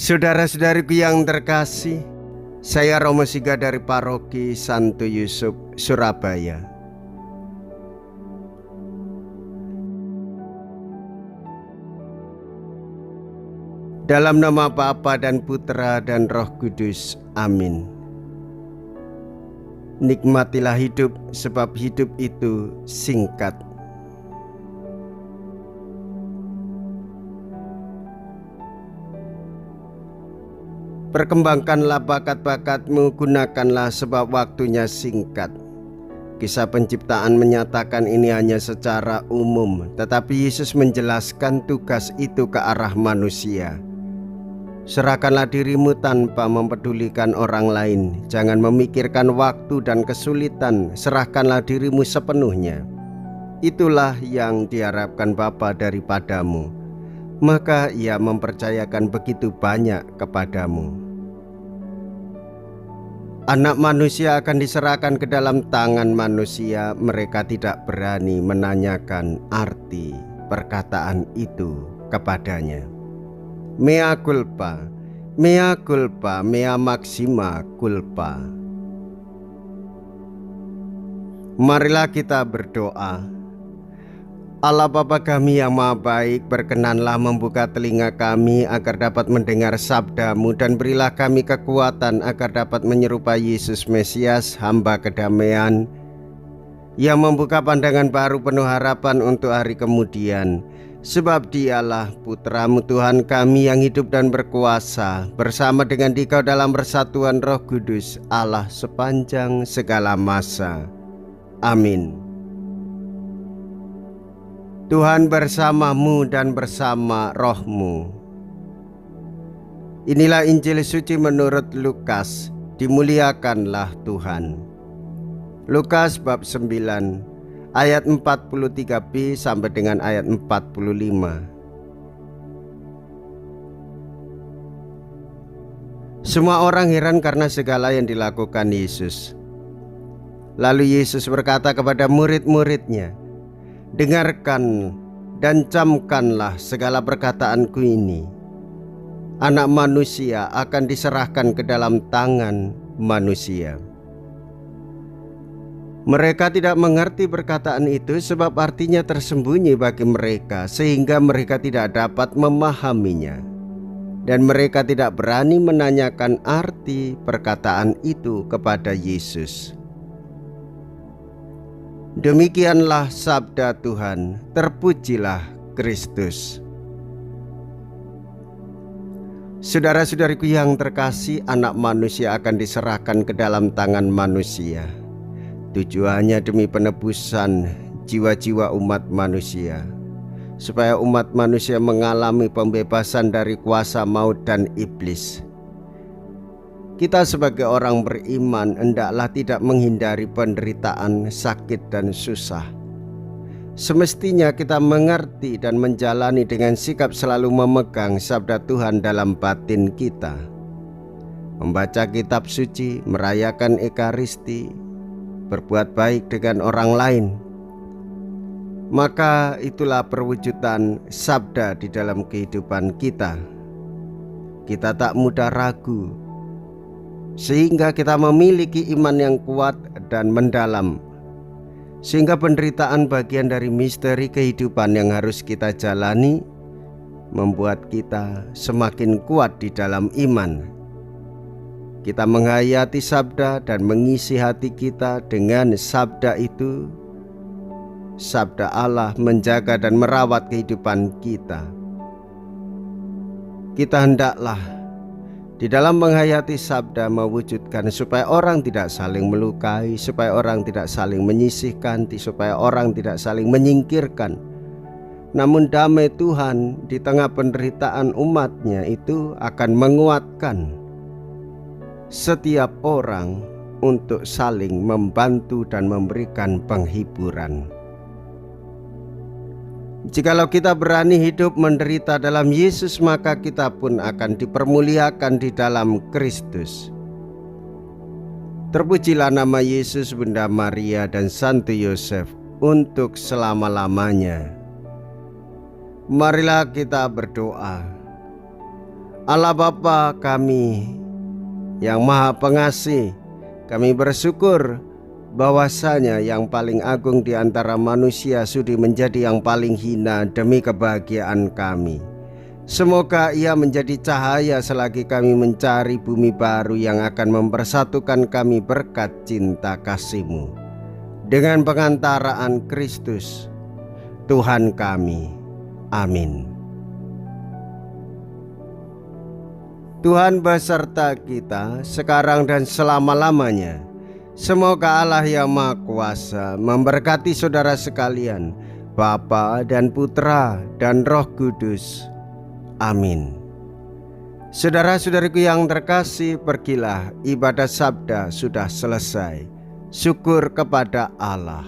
Saudara-saudariku yang terkasih, saya Romo Siga dari Paroki Santo Yusuf, Surabaya. Dalam nama Bapa dan Putra dan Roh Kudus, amin. Nikmatilah hidup, sebab hidup itu singkat. Perkembangkanlah bakat-bakatmu, gunakanlah sebab waktunya singkat. Kisah penciptaan menyatakan ini hanya secara umum, tetapi Yesus menjelaskan tugas itu ke arah manusia. Serahkanlah dirimu tanpa mempedulikan orang lain. Jangan memikirkan waktu dan kesulitan, serahkanlah dirimu sepenuhnya. Itulah yang diharapkan Bapa daripadamu. Maka Ia mempercayakan begitu banyak kepadamu. Anak manusia akan diserahkan ke dalam tangan manusia. Mereka tidak berani menanyakan arti perkataan itu kepadanya. Mea culpa, mea culpa, mea maxima culpa. Marilah kita berdoa. Allah Bapa kami yang Maha Baik, berkenanlah membuka telinga kami agar dapat mendengar sabda-Mu, dan berilah kami kekuatan agar dapat menyerupai Yesus Mesias, hamba kedamaian, yang membuka pandangan baru penuh harapan untuk hari kemudian. Sebab Dialah Putra-Mu Tuhan kami yang hidup dan berkuasa, bersama dengan Dikau dalam persatuan Roh Kudus, Allah sepanjang segala masa. Amin. Tuhan bersamamu dan bersama rohmu. Inilah Injil suci menurut Lukas. Dimuliakanlah Tuhan. Lukas bab 9 ayat 43b sampai dengan ayat 45. Semua orang heran karena segala yang dilakukan Yesus. Lalu Yesus berkata kepada murid-muridnya, "Dengarkan dan camkanlah segala perkataanku ini. Anak manusia akan diserahkan ke dalam tangan manusia." Mereka tidak mengerti perkataan itu, sebab artinya tersembunyi bagi mereka, sehingga mereka tidak dapat memahaminya. Dan mereka tidak berani menanyakan arti perkataan itu kepada Yesus. Demikianlah sabda Tuhan. Terpujilah Kristus. Saudara-saudariku yang terkasih, anak manusia akan diserahkan ke dalam tangan manusia. Tujuannya demi penebusan jiwa-jiwa umat manusia, supaya umat manusia mengalami pembebasan dari kuasa maut dan iblis. Kita sebagai orang beriman hendaklah tidak menghindari penderitaan, sakit, dan susah. Semestinya kita mengerti dan menjalani dengan sikap selalu memegang sabda Tuhan dalam batin kita. Membaca kitab suci, merayakan Ekaristi, berbuat baik dengan orang lain. Maka itulah perwujudan sabda di dalam kehidupan kita. Kita tak mudah ragu, sehingga kita memiliki iman yang kuat dan mendalam, sehingga penderitaan bagian dari misteri kehidupan yang harus kita jalani, membuat kita semakin kuat di dalam iman. Kita menghayati sabda dan mengisi hati kita dengan sabda itu. Sabda Allah menjaga dan merawat kehidupan kita. Kita hendaklah di dalam menghayati sabda mewujudkan supaya orang tidak saling melukai, supaya orang tidak saling menyisihkan, supaya orang tidak saling menyingkirkan. Namun damai Tuhan di tengah penderitaan umatnya itu akan menguatkan setiap orang untuk saling membantu dan memberikan penghiburan. Jikalau kita berani hidup menderita dalam Yesus, maka kita pun akan dipermuliakan di dalam Kristus. Terpujilah nama Yesus, Bunda Maria, dan Santo Yosef untuk selama-lamanya. Marilah kita berdoa. Allah Bapa kami yang Maha Pengasih, kami bersyukur bahwasanya yang paling agung di antara manusia sudi menjadi yang paling hina demi kebahagiaan kami. Semoga ia menjadi cahaya selagi kami mencari bumi baru yang akan mempersatukan kami berkat cinta kasih-Mu. Dengan pengantaraan Kristus, Tuhan kami. Amin. Tuhan beserta kita sekarang dan selama-lamanya. Semoga Allah yang Maha Kuasa memberkati saudara sekalian, Bapa dan Putra dan Roh Kudus. Amin. Saudara-saudariku yang terkasih, pergilah, ibadah sabda sudah selesai. Syukur kepada Allah.